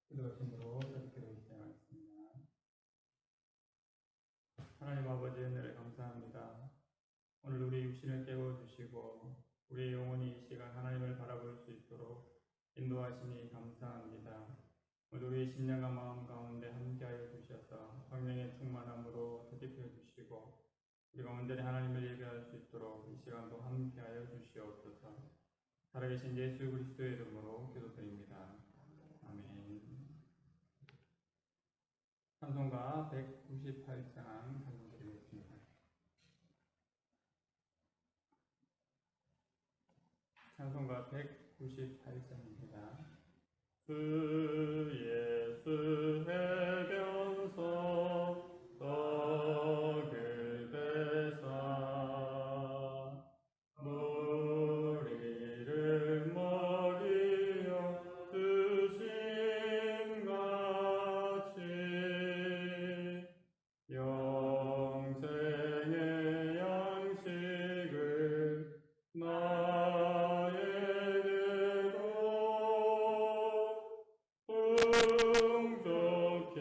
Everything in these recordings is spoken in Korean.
기도가 힘으로 기도를 시작하겠습니다. 하나님 아버지 은혜를 감사합니다. 오늘 우리 육신을 깨워주시고 우리의 영혼이 이 시간 하나님을 바라볼 수 있도록 인도하시니 감사합니다. 오늘 우리의 심령과 마음 가운데 함께하여 주셔서 성령의 충만함으로 되짚여 주시고 우리가 온전히 하나님을 예배할 수 있도록 이 시간도 함께하여 주시옵소서. 살아계신 예수 그리스도의 이름으로 기도드립니다. 아멘. 찬송가 198장 찬송드리겠습니다. 찬송가 198장입니다. 주 예수 해변서 떡을 대사 무리를 먹이어 주심같이 영생의 양식을 나에게도 풍족히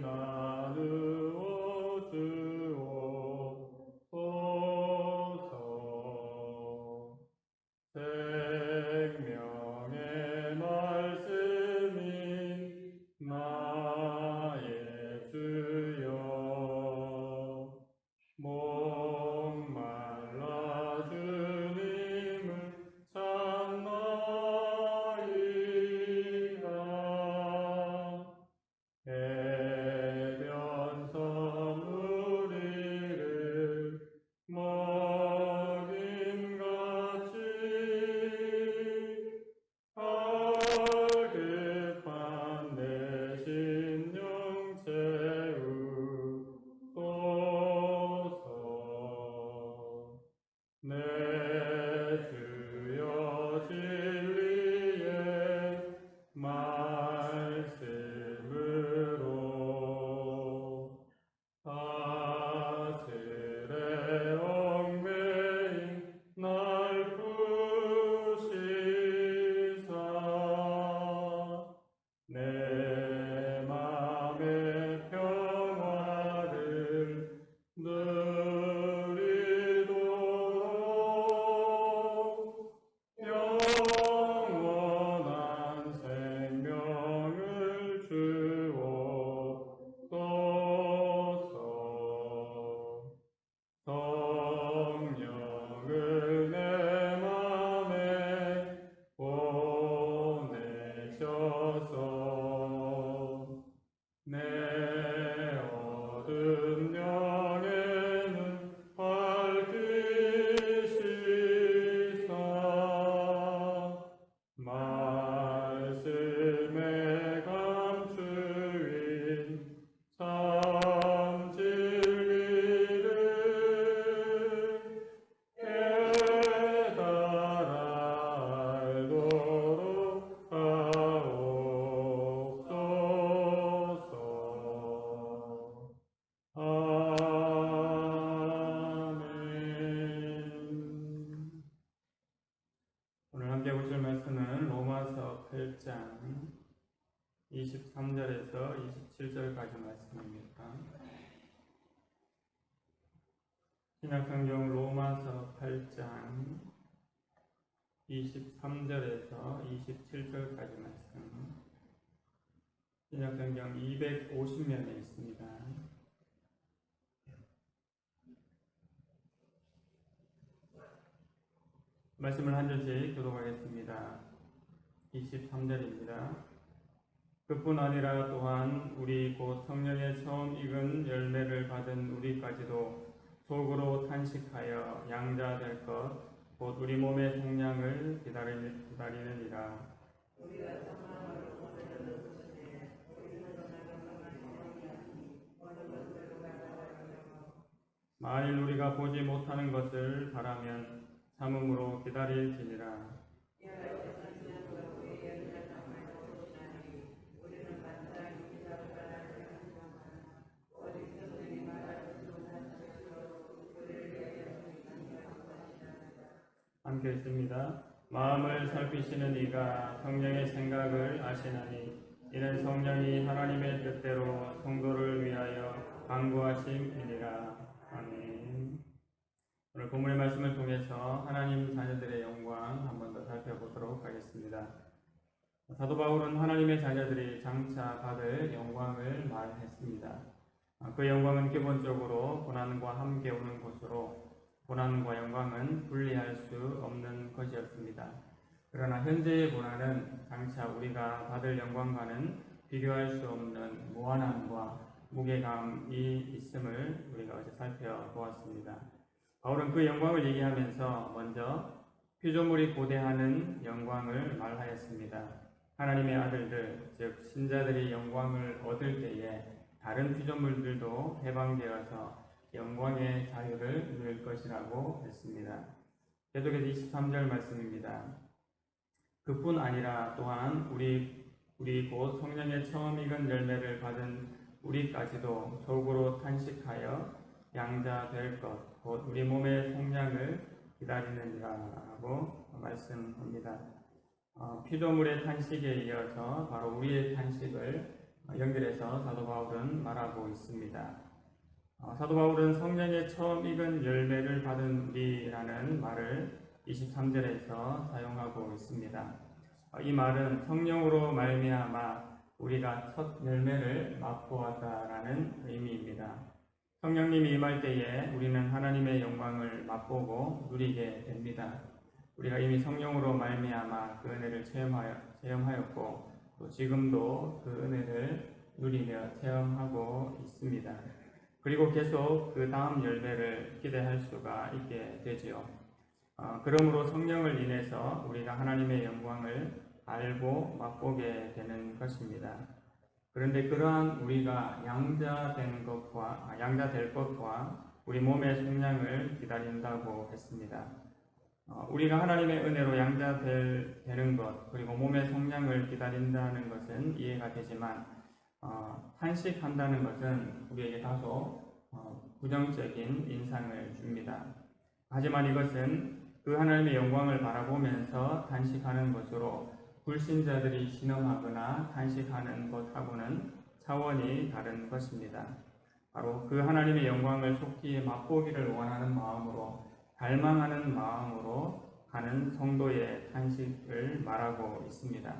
나누어 주옵소서. 생명의 말씀인 나의 주여 목말라 주님을 찾나이다. 해변서 무리를 먹인같이 갈급한 내 심령 채우소서. 내 주여 진리의 말씀으로 사슬에 얽매인 날 푸시사 내 맘의 평화를 누리도록 영원한 생명을 주옵소서. 성령을 내 맘에 보내셔서 내 어두운 영에는 밝히시사 말씀에 감추인 참 진리를 깨달아 알도록 하옵소서. 아멘. 오늘 함께 보실 말씀은 로마서 8장 23절에서 27절까지 말씀입니다. 신약성경 로마서 8장 23절에서 27절까지 말씀. 신약성경 250면에 있습니다. 말씀을 한 절씩 교독하겠습니다. 23절입니다. 그뿐 아니라 또한 우리 곧 성령의 처음 익은 열매를 받은 우리까지도 속으로 탄식하여 양자 될 것 곧 우리 몸의 속량을 기다리느니라. 만일 우리가 보지 못하는 것을 바라면 참음으로 기다릴지니라. 함께 읽습니다. 마음을 살피시는 이가 성령의 생각을 아시나니 이는 성령이 하나님의 뜻대로 성도를 위하여 간구하심이니라. 아멘. 오늘 본문의 말씀을 통해서 하나님 자녀들의 영광 한 번 더 살펴보도록 하겠습니다. 사도 바울은 하나님의 자녀들이 장차 받을 영광을 말했습니다. 그 영광은 기본적으로 고난과 함께 오는 것으로 고난과 영광은 분리할 수 없는 것이었습니다. 그러나 현재의 고난은 장차 우리가 받을 영광과는 비교할 수 없는 무한함과 무게감이 있음을 우리가 어제 살펴보았습니다. 바울은 그 영광을 얘기하면서 먼저 피조물이 고대하는 영광을 말하였습니다. 하나님의 아들들, 즉 신자들이 영광을 얻을 때에 다른 피조물들도 해방되어서 영광의 자유를 누릴 것이라고 했습니다. 계속해서 23절 말씀입니다. 그뿐 아니라 또한 우리 곧 성령의 처음 익은 열매를 받은 우리까지도 속으로 탄식하여 양자 될 것, 곧 우리 몸의 속량을 기다리느니라고 말씀합니다. 피조물의 탄식에 이어서 바로 우리의 탄식을 연결해서 사도 바울은 말하고 있습니다. 사도 바울은 성령의 처음 익은 열매를 받은 우리라는 말을 23절에서 사용하고 있습니다. 이 말은 성령으로 말미암아 우리가 첫 열매를 맛보았다라는 의미입니다. 성령님이 임할 때에 우리는 하나님의 영광을 맛보고 누리게 됩니다. 우리가 이미 성령으로 말미암아 그 은혜를 체험하였고 또 지금도 그 은혜를 누리며 체험하고 있습니다. 그리고 계속 그 다음 열매를 기대할 수가 있게 되지요. 그러므로 성령을 인해서 우리가 하나님의 영광을 알고 맛보게 되는 것입니다. 그런데 그러한 우리가 양자 될 것과 우리 몸의 속량을 기다린다고 했습니다. 우리가 하나님의 은혜로 양자 되는 것 그리고 몸의 속량을 기다린다는 것은 이해가 되지만 탄식한다는 것은 우리에게 다소 부정적인 인상을 줍니다. 하지만 이것은 그 하나님의 영광을 바라보면서 탄식하는 것으로 불신자들이 신음하거나 탄식하는 것하고는 차원이 다른 것입니다. 바로 그 하나님의 영광을 속히 맛보기를 원하는 마음으로 갈망하는 마음으로 하는 성도의 탄식을 말하고 있습니다.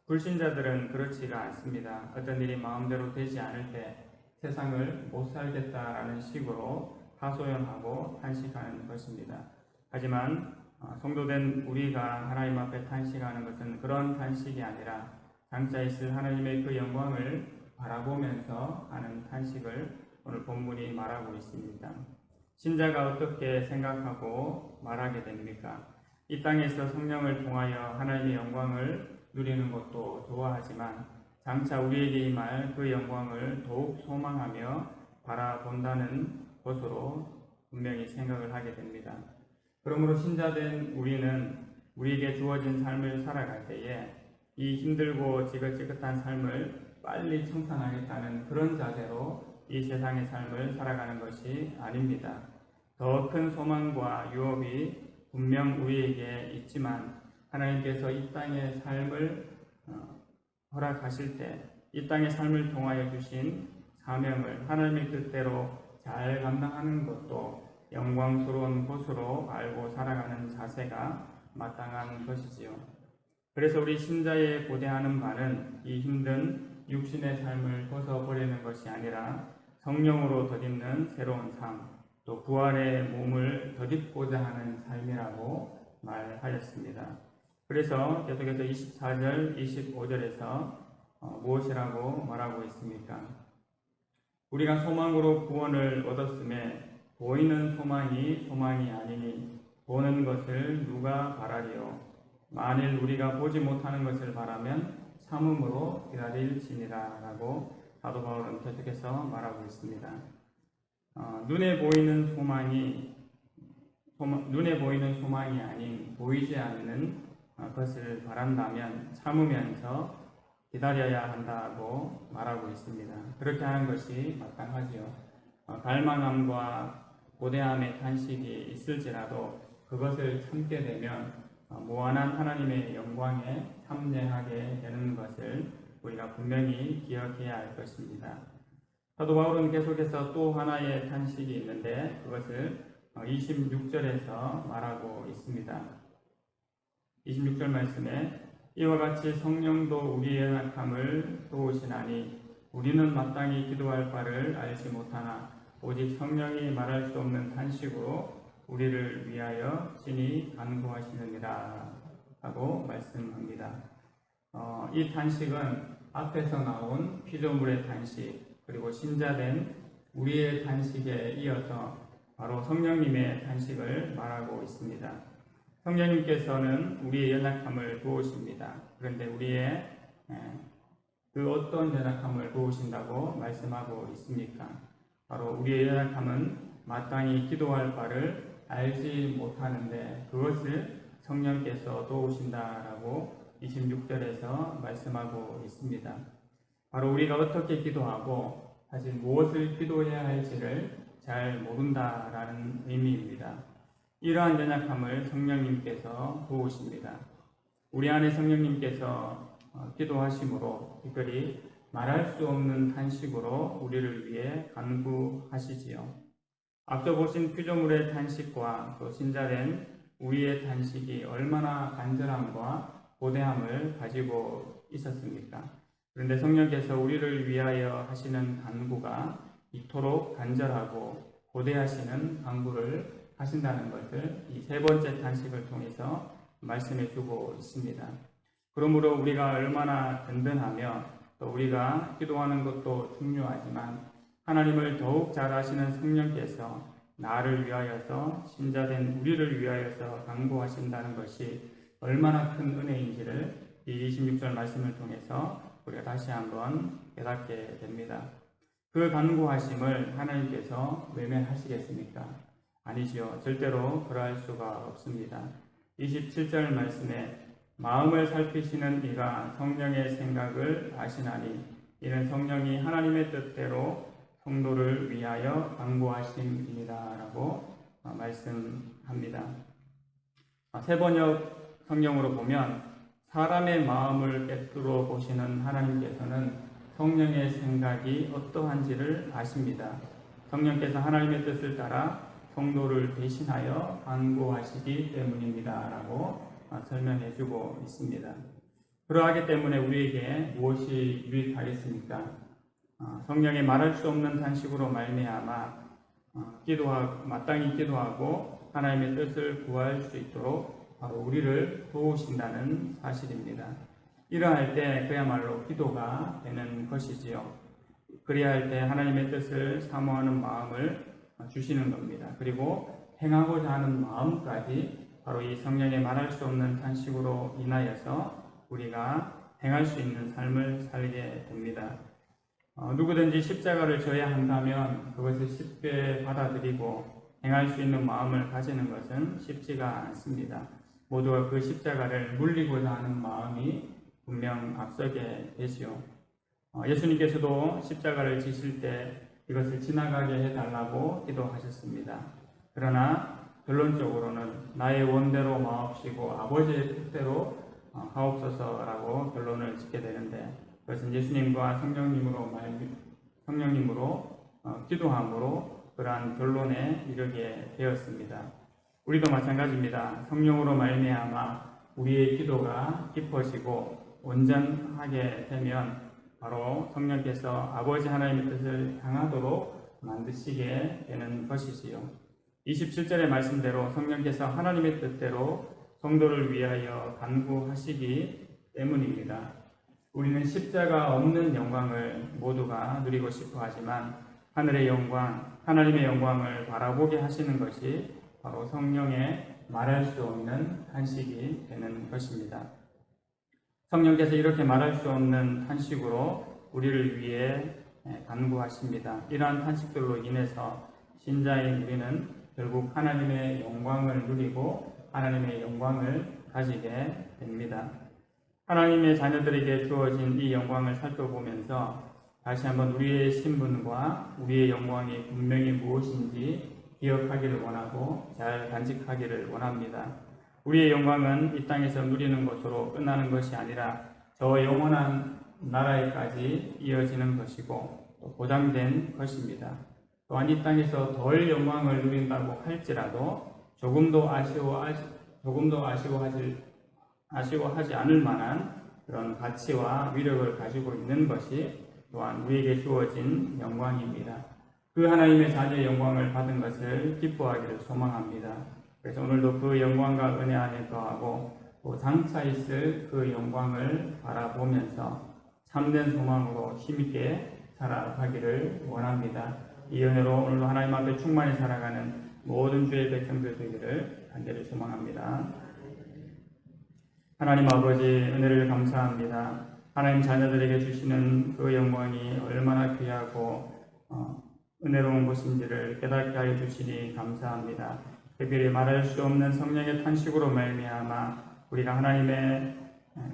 불신자들은 그렇지가 않습니다. 어떤 일이 마음대로 되지 않을 때 세상을 못 살겠다라는 식으로 하소연하고 탄식하는 것입니다. 하지만 성도된 우리가 하나님 앞에 탄식하는 것은 그런 탄식이 아니라 장차 있을 하나님의 그 영광을 바라보면서 하는 탄식을 오늘 본문이 말하고 있습니다. 신자가 어떻게 생각하고 말하게 됩니까? 이 땅에서 성령을 통하여 하나님의 영광을 누리는 것도 좋아하지만 장차 우리에게 임할 그 영광을 더욱 소망하며 바라본다는 것으로 분명히 생각을 하게 됩니다. 그러므로 신자된 우리는 우리에게 주어진 삶을 살아갈 때에 이 힘들고 지긋지긋한 삶을 빨리 청산하겠다는 그런 자세로 이 세상의 삶을 살아가는 것이 아닙니다. 더 큰 소망과 유업이 분명 우리에게 있지만 하나님께서 이 땅의 삶을 허락하실 때 이 땅의 삶을 통하여 주신 사명을 하나님의 뜻대로 잘 감당하는 것도 영광스러운 것으로 알고 살아가는 자세가 마땅한 것이지요. 그래서 우리 신자의 고대하는 바는 이 힘든 육신의 삶을 벗어버리는 것이 아니라 성령으로 덧입는 새로운 삶, 또 부활의 몸을 덧입고자 하는 삶이라고 말하였습니다. 그래서 계속해서 24절, 25절에서 무엇이라고 말하고 있습니까? 우리가 소망으로 구원을 얻었음에 보이는 소망이 아니니 보는 것을 누가 바라리요? 만일 우리가 보지 못하는 것을 바라면 참음으로 기다릴지니라 라고 사도 바울은 계속해서 말하고 있습니다. 눈에 보이는 소망이 아닌 보이지 않는 것을 바란다면 참으면서 기다려야 한다고 말하고 있습니다. 그렇게 하는 것이 마땅하지요. 갈망함과 고대함의 탄식이 있을지라도 그것을 참게 되면 무한한 하나님의 영광에 참여하게 되는 것을 우리가 분명히 기억해야 할 것입니다. 사도 바울은 계속해서 또 하나의 탄식이 있는데 그것을 26절에서 말하고 있습니다. 26절 말씀에 이와 같이 성령도 우리의 연약함을 도우시나니 우리는 마땅히 기도할 바를 알지 못하나 오직 성령이 말할 수 없는 탄식으로 우리를 위하여 친히 간구하시느니라 하고 말씀합니다. 이 탄식은 앞에서 나온 피조물의 탄식 그리고 신자된 우리의 탄식에 이어서 바로 성령님의 탄식을 말하고 있습니다. 성령님께서는 우리의 연약함을 도우십니다. 그런데 우리의 그 어떤 연약함을 도우신다고 말씀하고 있습니까? 바로 우리의 연약함은 마땅히 기도할 바를 알지 못하는데 그것을 성령께서 도우신다라고 26절에서 말씀하고 있습니다. 바로 우리가 어떻게 기도하고 사실 무엇을 기도해야 할지를 잘 모른다라는 의미입니다. 이러한 연약함을 성령님께서 도우십니다. 우리 안에 성령님께서 기도하심으로 특별히 말할 수 없는 탄식으로 우리를 위해 간구하시지요. 앞서 보신 피조물의 탄식과 또 신자된 우리의 탄식이 얼마나 간절함과 고대함을 가지고 있었습니까? 그런데 성령께서 우리를 위하여 하시는 간구가 이토록 간절하고 고대하시는 간구를 하신다는 것을 이 세 번째 탄식을 통해서 말씀해 주고 있습니다. 그러므로 우리가 얼마나 든든하며 또 우리가 기도하는 것도 중요하지만 하나님을 더욱 잘 아시는 성령께서 나를 위하여서 신자된 우리를 위하여서 간구하신다는 것이 얼마나 큰 은혜인지를 이 26절 말씀을 통해서 우리가 다시 한번 깨닫게 됩니다. 그 간구하심을 하나님께서 외면하시겠습니까? 아니지요. 절대로 그러할 수가 없습니다. 27절 말씀에 마음을 살피시는 이가 성령의 생각을 아시나니 이는 성령이 하나님의 뜻대로 성도를 위하여 간구하심이니라 라고 말씀합니다. 세번역 성경으로 보면 사람의 마음을 꿰뚫어 보시는 하나님께서는 성령의 생각이 어떠한지를 아십니다. 성령께서 하나님의 뜻을 따라 성도를 대신하여 간구하시기 때문입니다 라고 설명해 주고 있습니다. 그러하기 때문에 우리에게 무엇이 유익하겠습니까? 성령의 말할 수 없는 탄식으로 말미암아 마땅히 기도하고 하나님의 뜻을 구할 수 있도록 바로 우리를 도우신다는 사실입니다. 이러할 때 그야말로 기도가 되는 것이지요. 그래야 할 때 하나님의 뜻을 사모하는 마음을 주시는 겁니다. 그리고 행하고자 하는 마음까지 바로 이 성령의 말할 수 없는 탄식으로 인하여서 우리가 행할 수 있는 삶을 살게 됩니다. 누구든지 십자가를 져야 한다면 그것을 쉽게 받아들이고 행할 수 있는 마음을 가지는 것은 쉽지가 않습니다. 모두가 그 십자가를 물리고자 하는 마음이 분명 앞서게 되지요. 예수님께서도 십자가를 지실 때 이것을 지나가게 해달라고 기도하셨습니다. 그러나 결론적으로는 나의 원대로 마옵시고 아버지의 뜻대로 하옵소서라고 결론을 짓게 되는데 그것은 예수님과 성령님으로 기도함으로 그러한 결론에 이르게 되었습니다. 우리도 마찬가지입니다. 성령으로 말미암아 우리의 기도가 깊어지고 온전하게 되면 바로 성령께서 아버지 하나님의 뜻을 향하도록 만드시게 되는 것이지요. 27절의 말씀대로 성령께서 하나님의 뜻대로 성도를 위하여 간구하시기 때문입니다. 우리는 십자가 없는 영광을 모두가 누리고 싶어 하지만 하늘의 영광, 하나님의 영광을 바라보게 하시는 것이 바로 성령의 말할 수 없는 탄식이 되는 것입니다. 성령께서 이렇게 말할 수 없는 탄식으로 우리를 위해 간구하십니다. 이러한 탄식들로 인해서 신자인 우리는 결국 하나님의 영광을 누리고 하나님의 영광을 가지게 됩니다. 하나님의 자녀들에게 주어진 이 영광을 살펴보면서 다시 한번 우리의 신분과 우리의 영광이 분명히 무엇인지 기억하기를 원하고 잘 간직하기를 원합니다. 우리의 영광은 이 땅에서 누리는 것으로 끝나는 것이 아니라 저 영원한 나라에까지 이어지는 것이고 또 보장된 것입니다. 또한 이 땅에서 덜 영광을 누린다고 할지라도 조금도 아쉬워하지 않을 만한 그런 가치와 위력을 가지고 있는 것이 또한 우리에게 주어진 영광입니다. 그 하나님의 자녀의 영광을 받은 것을 기뻐하기를 소망합니다. 그래서 오늘도 그 영광과 은혜 안에 거하고 또 장차 있을 그 영광을 바라보면서 참된 소망으로 힘있게 살아가기를 원합니다. 이 은혜로 오늘도 하나님 앞에 충만히 살아가는 모든 주의 백성들 되기를 간절히 소망합니다. 하나님 아버지, 은혜를 감사합니다. 하나님 자녀들에게 주시는 그 영광이 얼마나 귀하고 은혜로운 것인지를 깨닫게 하여 주시니 감사합니다. 특별히 말할 수 없는 성령의 탄식으로 말미암아 우리가 하나님의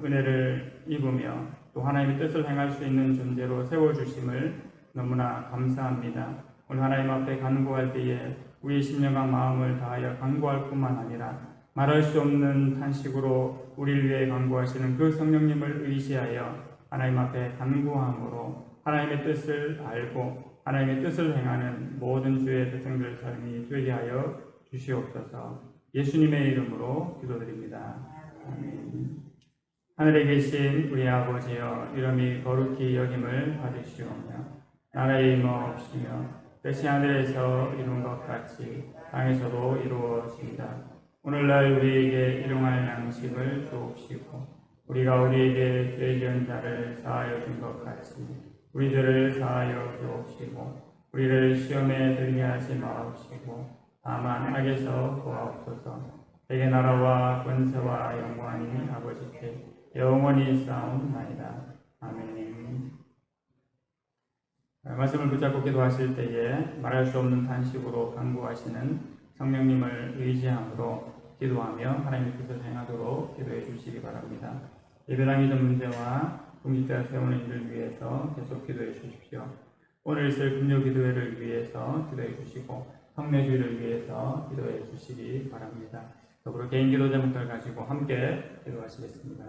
은혜를 입으며 또 하나님의 뜻을 행할 수 있는 존재로 세워주심을 너무나 감사합니다. 오늘 하나님 앞에 간구할 때에 우리의 심령과 마음을 다하여 간구할 뿐만 아니라 말할 수 없는 탄식으로 우리를 위해 간구하시는 그 성령님을 의지하여 하나님 앞에 간구함으로 하나님의 뜻을 알고 하나님의 뜻을 행하는 모든 주의 백성들 삶이 되게 하여 주시옵소서. 예수님의 이름으로 기도드립니다. 아멘. 하늘에 계신 우리 아버지여, 이름이 거룩히 여김을 받으시오며 나라의 임하옵시며 뜻이 하늘에서 이룬 것 같이 땅에서도 이루어집니다. 오늘날 우리에게 일용할 양식을 주옵시고 우리가 우리에게 죄 지은 자를 사하여 준 것 같이 우리 죄를 사하여 주옵시고 우리를 시험에 들게 하지 마옵시고 다만 악에서 구하옵소서. 대개 나라와 권세와 영광이 아버지께 영원히 싸움나이다. 아멘. 말씀을 붙잡고 기도하실 때에 말할 수 없는 탄식으로 간구하시는 성령님을 의지함으로 기도하며 하나님의 뜻을 행하도록 기도해 주시기 바랍니다. 예배당에 있는 문제와 공직자 세우는 일을 위해서 계속 기도해 주십시오. 오늘 있을 금요 기도회를 위해서 기도해 주시고 성례주의를 위해서 기도해 주시기 바랍니다. 더불어 개인 기도 제목들 가지고 함께 기도하시겠습니다.